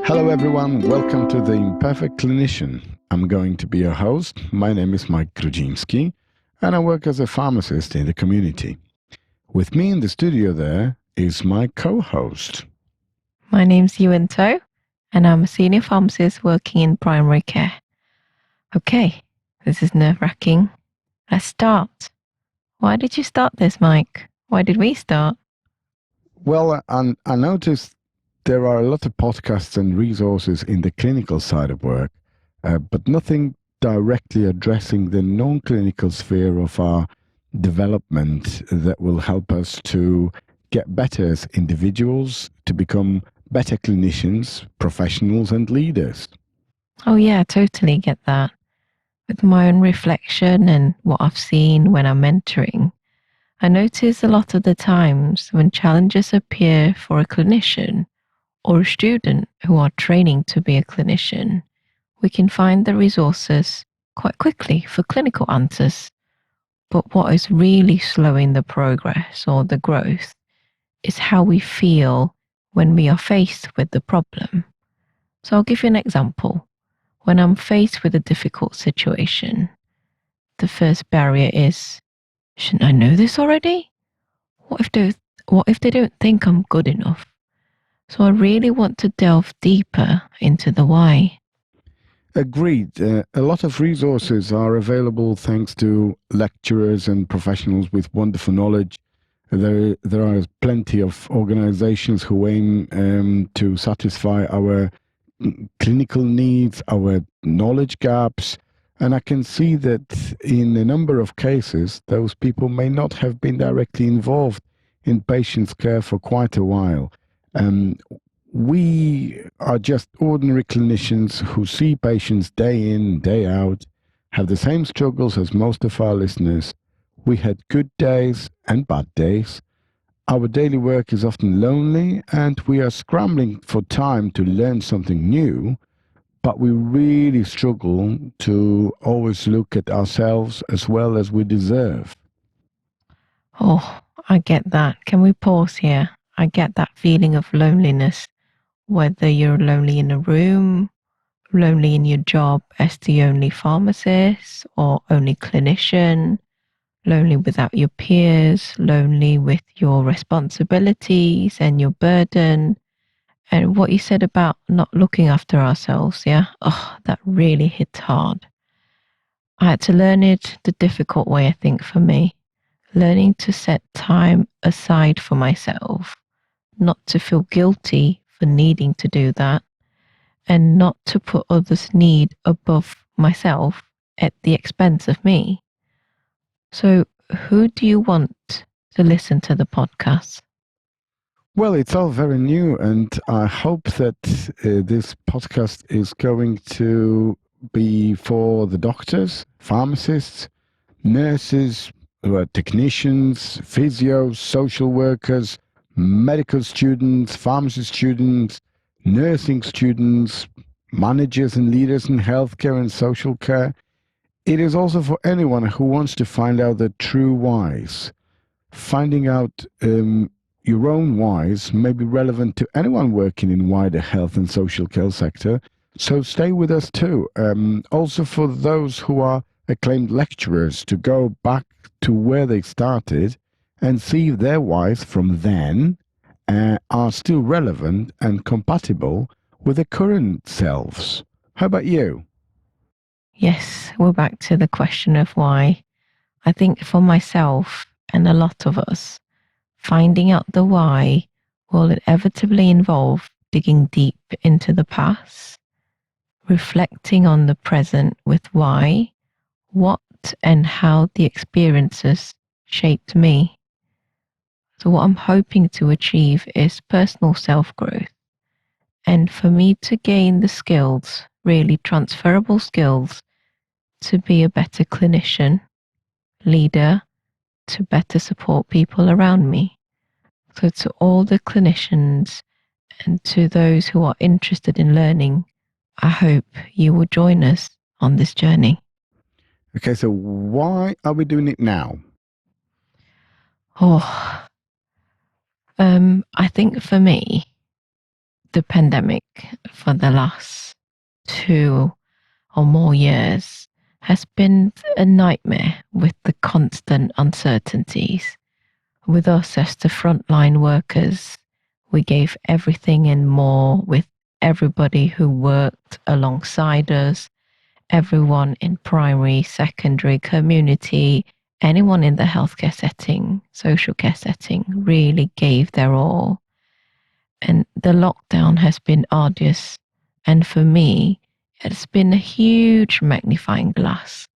Hello everyone, welcome to the Imperfect Clinician. I'm going to be your host. My name is Mike Grudziński and I work as a pharmacist in the community. With me in the studio there is my co-host. My name's Yuan To, and I'm a senior pharmacist working in primary care. Okay, this is nerve-wracking. Let's start. Why did you start this, Mike? Why did we start? Well, I noticed there are a lot of podcasts and resources in the clinical side of work, but nothing directly addressing the non-clinical sphere of our development that will help us to get better as individuals, to become better clinicians, professionals, and leaders. Oh, yeah, totally get that. With my own reflection and what I've seen when I'm mentoring, I notice a lot of the times when challenges appear for a clinician or a student who are training to be a clinician, we can find the resources quite quickly for clinical answers. But what is really slowing the progress or the growth is how we feel when we are faced with the problem. So I'll give you an example. When I'm faced with a difficult situation, the first barrier is, shouldn't I know this already? What if they don't think I'm good enough? So I really want to delve deeper into the why. Agreed. A lot of resources are available thanks to lecturers and professionals with wonderful knowledge. There are plenty of organizations who aim to satisfy our clinical needs, our knowledge gaps. And I can see that in a number of cases, those people may not have been directly involved in patients' care for quite a while. We are just ordinary clinicians who see patients day in, day out, have the same struggles as most of our listeners. We had good days and bad days. Our daily work is often lonely and we are scrambling for time to learn something new, but we really struggle to always look at ourselves as well as we deserve. Oh, I get that. Can we pause here? I get that feeling of loneliness, whether you're lonely in a room, lonely in your job as the only pharmacist or only clinician, lonely without your peers, lonely with your responsibilities and your burden. And what you said about not looking after ourselves, yeah? Oh, that really hit hard. I had to learn it the difficult way, I think, for me. Learning to set time aside for myself, not to feel guilty for needing to do that, and not to put others' need above myself at the expense of me. So, who do you want to listen to the podcast? Well, it's all very new, and I hope that this podcast is going to be for the doctors, pharmacists, nurses, technicians, physios, social workers, medical students, pharmacy students, nursing students, managers and leaders in healthcare and social care. It is also for anyone who wants to find out the true whys. Finding out your own whys may be relevant to anyone working in wider health and social care sector. So stay with us too. Also for those who are acclaimed lecturers to go back to where they started and see if their whys from then are still relevant and compatible with their current selves. How about you? Yes, we're back to the question of why. I think for myself and a lot of us, finding out the why will inevitably involve digging deep into the past, reflecting on the present with why, what, and how the experiences shaped me. So, what I'm hoping to achieve is personal self growth. And for me to gain the skills, really transferable skills, to be a better clinician, leader, to better support people around me. So, to all the clinicians and to those who are interested in learning, I hope you will join us on this journey. Okay, so why are we doing it now? Oh, I think for me, the pandemic for the last 2 or more years has been a nightmare with the constant uncertainties. With us as the frontline workers, we gave everything and more with everybody who worked alongside us, everyone in primary, secondary, community, anyone in the healthcare setting, social care setting really gave their all. And the lockdown has been arduous. And for me, it's been a huge magnifying glass,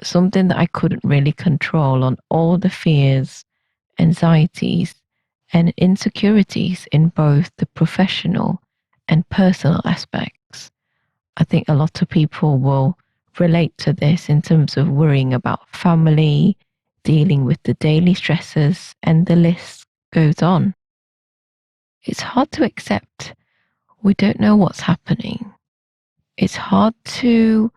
something that I couldn't really control on all the fears, anxieties, and insecurities in both the professional and personal aspects. I think a lot of people will relate to this in terms of worrying about family, dealing with the daily stresses, and the list goes on. It's hard to accept we don't know what's happening. It's hard to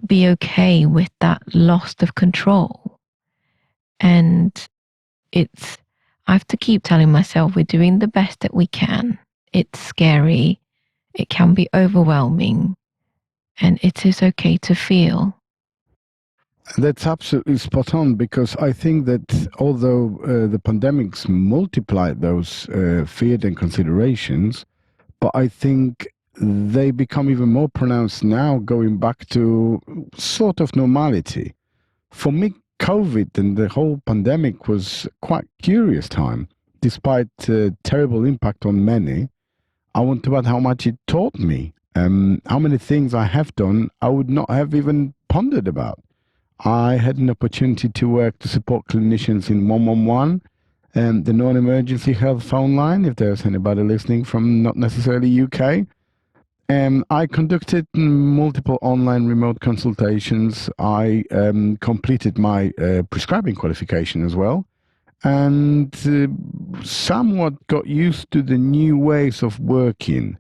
be okay with that loss of control. And it's, I have to keep telling myself we're doing the best that we can. It's scary. It can be overwhelming. And it is okay to feel. That's absolutely spot on, because I think that although the pandemics multiplied those fears and considerations, but I think they become even more pronounced now, going back to sort of normality. For me, COVID and the whole pandemic was quite curious time. Despite terrible impact on many, I wonder about how much it taught me. How many things I have done I would not have even pondered about. I had an opportunity to work to support clinicians in 111, the non-emergency health phone line, if there's anybody listening from not necessarily UK. I conducted multiple online remote consultations. I completed my prescribing qualification as well, and somewhat got used to the new ways of working.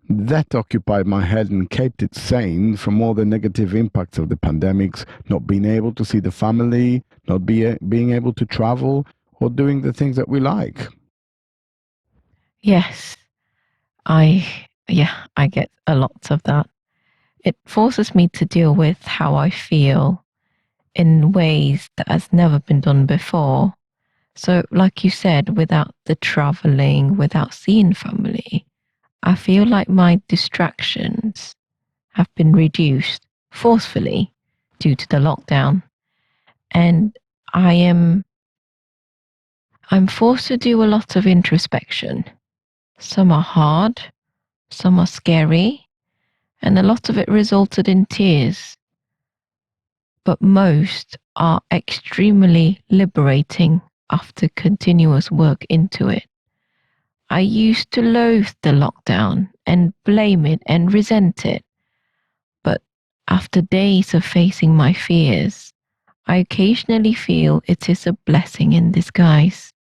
That occupied my head and kept it sane from all the negative impacts of the pandemics, not being able to see the family, not being able to travel, or doing the things that we like. Yes, I get a lot of that. It forces me to deal with how I feel in ways that has never been done before. So, like you said, without the traveling, without seeing family, I feel like my distractions have been reduced forcefully due to the lockdown. And I am I'm forced to do a lot of introspection. Some are hard, some are scary, and a lot of it resulted in tears. But most are extremely liberating after continuous work into it. I used to loathe the lockdown and blame it and resent it. But after days of facing my fears, I occasionally feel it is a blessing in disguise.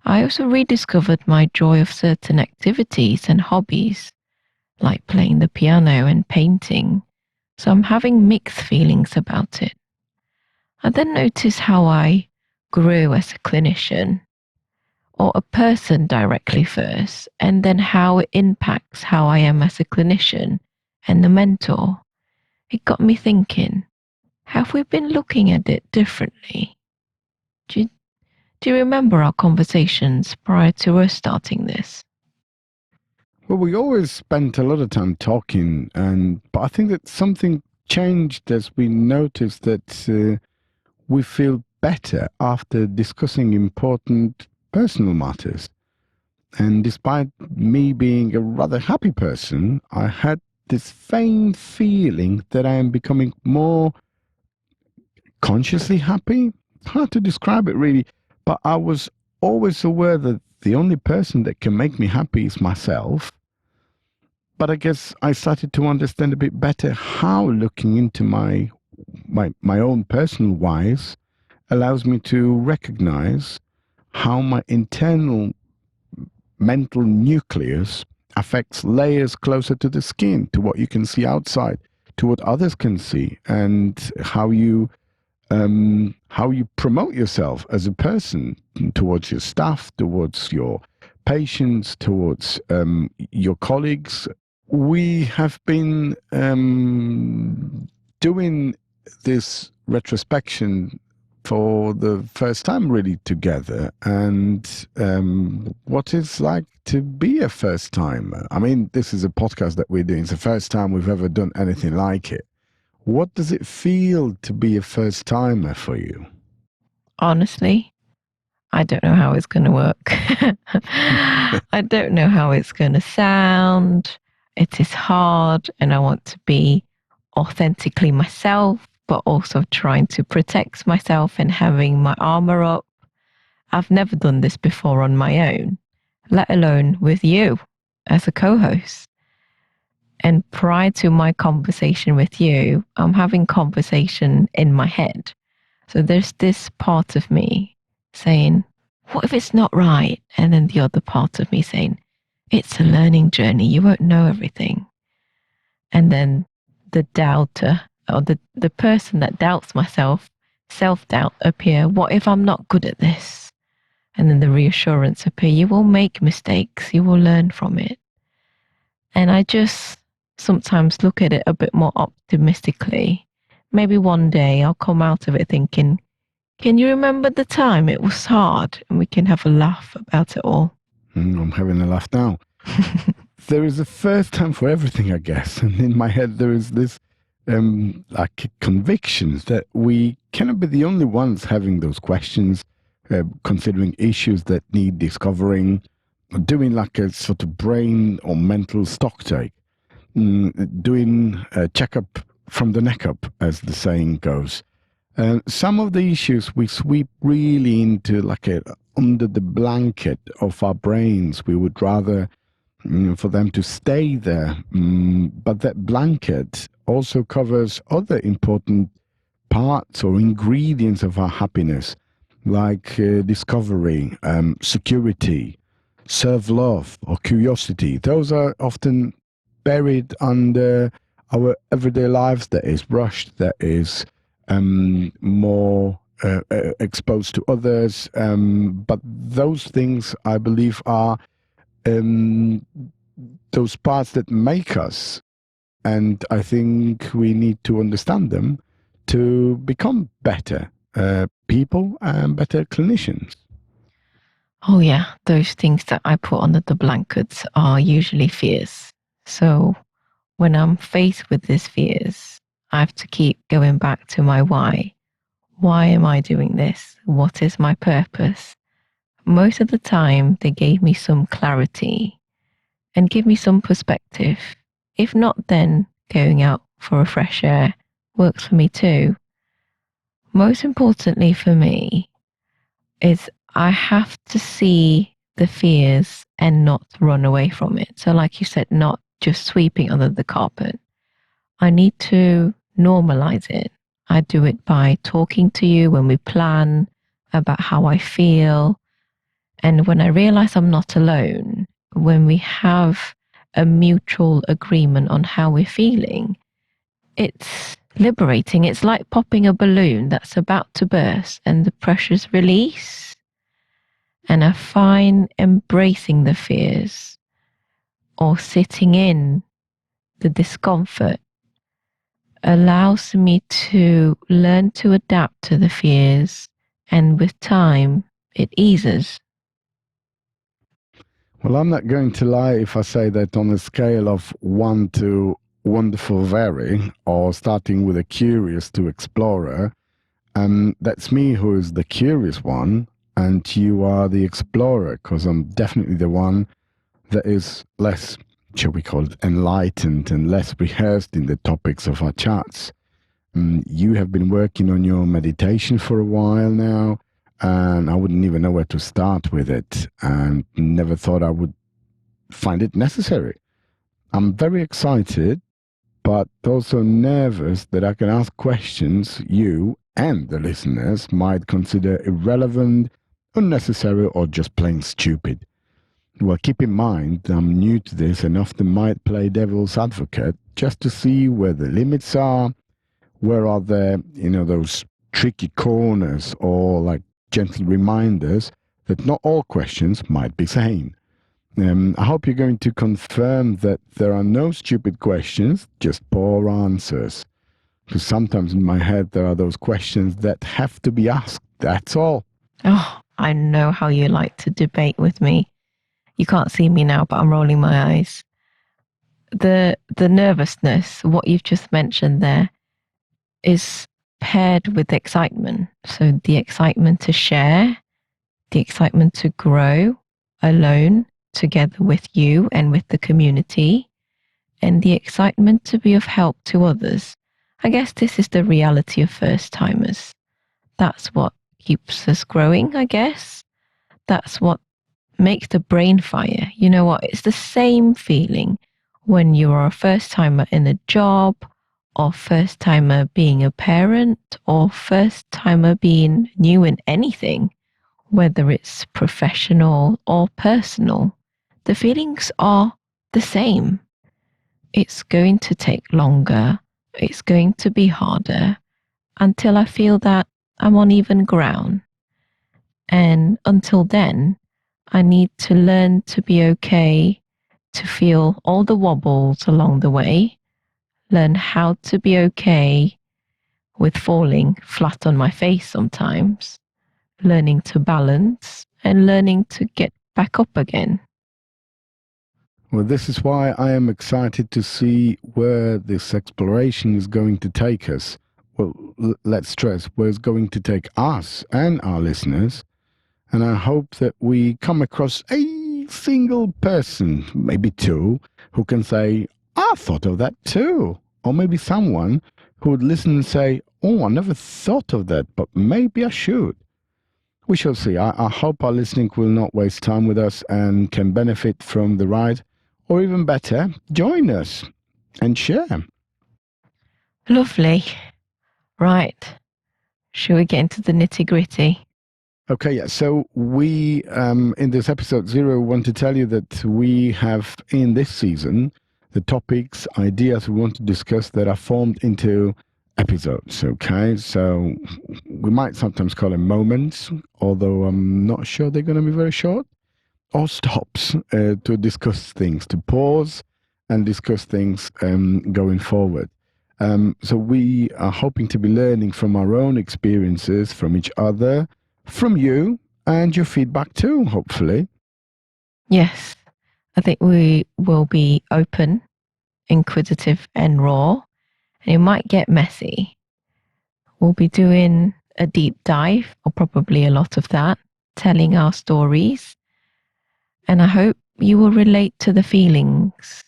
I also rediscovered my joy of certain activities and hobbies, like playing the piano and painting, so I'm having mixed feelings about it. I then notice how I grew as a clinician or a person directly first, and then how it impacts how I am as a clinician and a mentor. It got me thinking, have we been looking at it differently? Do you, do you remember our conversations prior to us starting this? Well, we always spent a lot of time talking, but I think that something changed as we noticed that we feel better after discussing important personal matters. And despite me being a rather happy person, I had this faint feeling that I am becoming more consciously happy. Hard to describe it really, but I was always aware that the only person that can make me happy is myself. But I guess I started to understand a bit better how looking into my own personal whys allows me to recognize how my internal mental nucleus affects layers closer to the skin, to what you can see outside, to what others can see, and how you promote yourself as a person towards your staff, towards your patients, towards your colleagues. We have been doing this retrospection for the first time really together, and what it's like to be a first timer. I mean, this is a podcast that we're doing. It's the first time we've ever done anything like it. What does it feel to be a first timer for you? Honestly, I don't know how it's going to work. I don't know how it's going to sound. It is hard, and I want to be authentically myself, but also trying to protect myself and having my armor up. I've never done this before on my own, let alone with you as a co host. And prior to my conversation with you, I'm having conversation in my head. So there's this part of me saying, what if it's not right? And then the other part of me saying, it's a learning journey. You won't know everything. And then the doubter, or the person that doubts myself, self-doubt appear. What if I'm not good at this? And then the reassurance appear. You will make mistakes. You will learn from it. And I just sometimes look at it a bit more optimistically. Maybe one day I'll come out of it thinking, can you remember the time it was hard? And we can have a laugh about it all. I'm having a laugh now. There is a first time for everything, I guess. And in my head, there is this like convictions that we cannot be the only ones having those questions, considering issues that need discovering, doing like a sort of brain or mental stock take, doing a checkup from the neck up, as the saying goes. Some of the issues we sweep really into like a under the blanket of our brains. We would rather for them to stay there. But that blanket also covers other important parts or ingredients of our happiness, like discovery, security, self-love, or curiosity. Those are often buried under our everyday lives that is rushed, that is more exposed to others. But those things, I believe, are those parts that make us. And I think we need to understand them to become better people and better clinicians. Oh, yeah. Those things that I put under the blankets are usually fears. So when I'm faced with these fears, I have to keep going back to my why. Why am I doing this? What is my purpose? Most of the time, they gave me some clarity and give me some perspective. If not, then going out for a fresh air works for me too. Most importantly for me is I have to see the fears and not run away from it. So, like you said, not just sweeping under the carpet. I need to normalize it. I do it by talking to you when we plan about how I feel. And when I realize I'm not alone, when we have a mutual agreement on how we're feeling, it's liberating. It's like popping a balloon that's about to burst and the pressure's release. And I find embracing the fears or sitting in the discomfort allows me to learn to adapt to the fears. And with time, it eases. Well, I'm not going to lie if I say that on a scale of 1 to wonderful very, or starting with a curious to explorer, that's me who is the curious one, and you are the explorer, because I'm definitely the one that is less, shall we call it, enlightened and less rehearsed in the topics of our chats. You have been working on your meditation for a while now, and I wouldn't even know where to start with it, and never thought I would find it necessary. I'm very excited, but also nervous that I can ask questions you and the listeners might consider irrelevant, unnecessary, or just plain stupid. Well, keep in mind, I'm new to this and often might play devil's advocate just to see where the limits are, where are there, those tricky corners or like gentle reminders that not all questions might be sane. I hope you're going to confirm that there are no stupid questions, just poor answers. Because sometimes in my head there are those questions that have to be asked. That's all. Oh, I know how you like to debate with me. You can't see me now, but I'm rolling my eyes. The nervousness, what you've just mentioned there, is paired with excitement. So the excitement to share, the excitement to grow alone, together with you and with the community, and the excitement to be of help to others. I guess this is the reality of first timers. That's what keeps us growing, I guess. That's what makes the brain fire. You know what? It's the same feeling when you are a first timer in a job, or first timer being a parent, or first timer being new in anything, whether it's professional or personal. The feelings are the same. It's going to take longer. It's going to be harder until I feel that I'm on even ground. And until then, I need to learn to be okay, to feel all the wobbles along the way, learn how to be okay with falling flat on my face sometimes, learning to balance and learning to get back up again. Well, this is why I am excited to see where this exploration is going to take us. Well, let's stress where it's going to take us and our listeners. And I hope that we come across a single person, maybe two, who can say, I thought of that too. Or maybe someone who would listen and say, oh, I never thought of that, but maybe I should. We shall see. I hope our listening will not waste time with us and can benefit from the ride, or even better, join us and share. Lovely. Right. Shall we get into the nitty gritty? Okay, yeah. So we, in this episode 0, want to tell you that we have in this season the topics, ideas we want to discuss that are formed into episodes. Okay, so we might sometimes call them moments, although I'm not sure they're going to be very short, or stops to discuss things, to pause and discuss things going forward. So we are hoping to be learning from our own experiences, from each other, from you, and your feedback too, hopefully. Yes. I think we will be open, inquisitive, and raw. And it might get messy. We'll be doing a deep dive, or probably a lot of that, telling our stories. And I hope you will relate to the feelings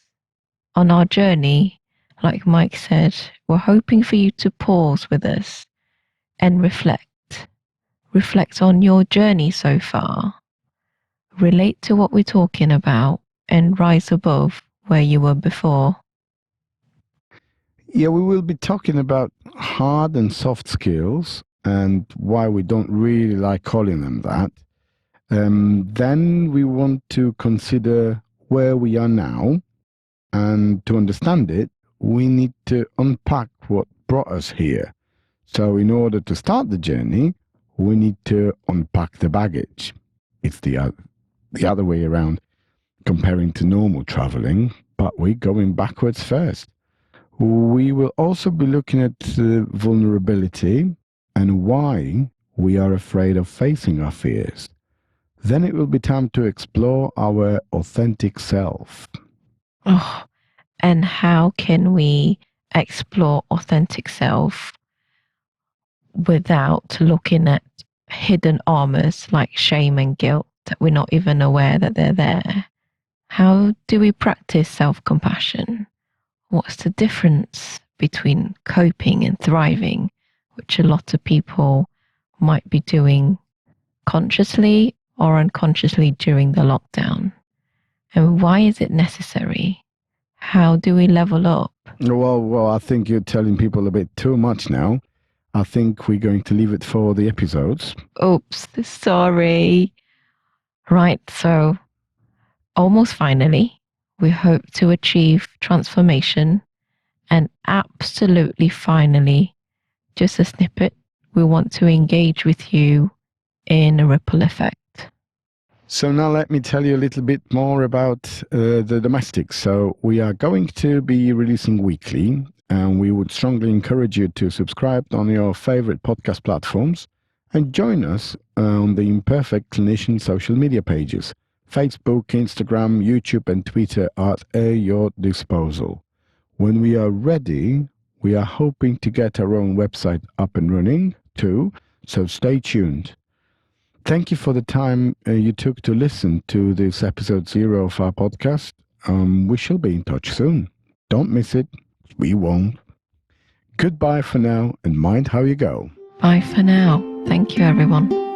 on our journey. Like Mike said, we're hoping for you to pause with us and reflect. Reflect on your journey so far. Relate to what we're talking about and rise above where you were before. Yeah, we will be talking about hard and soft skills and why we don't really like calling them that. Then we want to consider where we are now, and to understand it, we need to unpack what brought us here. So, in order to start the journey, we need to unpack the baggage. It's the other way around, comparing to normal traveling, but we're going backwards first. We will also be looking at vulnerability and why we are afraid of facing our fears. Then it will be time to explore our authentic self. Oh, and how can we explore authentic self without looking at hidden armors like shame and guilt that we're not even aware that they're there? How do we practice self compassion? What's the difference between coping and thriving, which a lot of people might be doing consciously or unconsciously during the lockdown? And why is it necessary? How do we level up? Well, I think you're telling people a bit too much now. I think we're going to leave it for the episodes. Oops, sorry. Right, so almost finally, we hope to achieve transformation, and absolutely finally, just a snippet, we want to engage with you in a ripple effect. So now let me tell you a little bit more about the domestics. So we are going to be releasing weekly, and we would strongly encourage you to subscribe on your favorite podcast platforms and join us on the Imperfect Clinician social media pages. Facebook, Instagram, YouTube, and Twitter are at your disposal. When we are ready, we are hoping to get our own website up and running too, so stay tuned. Thank you for the time you took to listen to this episode 0 of our podcast. We shall be in touch soon. Don't miss it. We won't. Goodbye for now, and mind how you go. Bye for now. Thank you, everyone.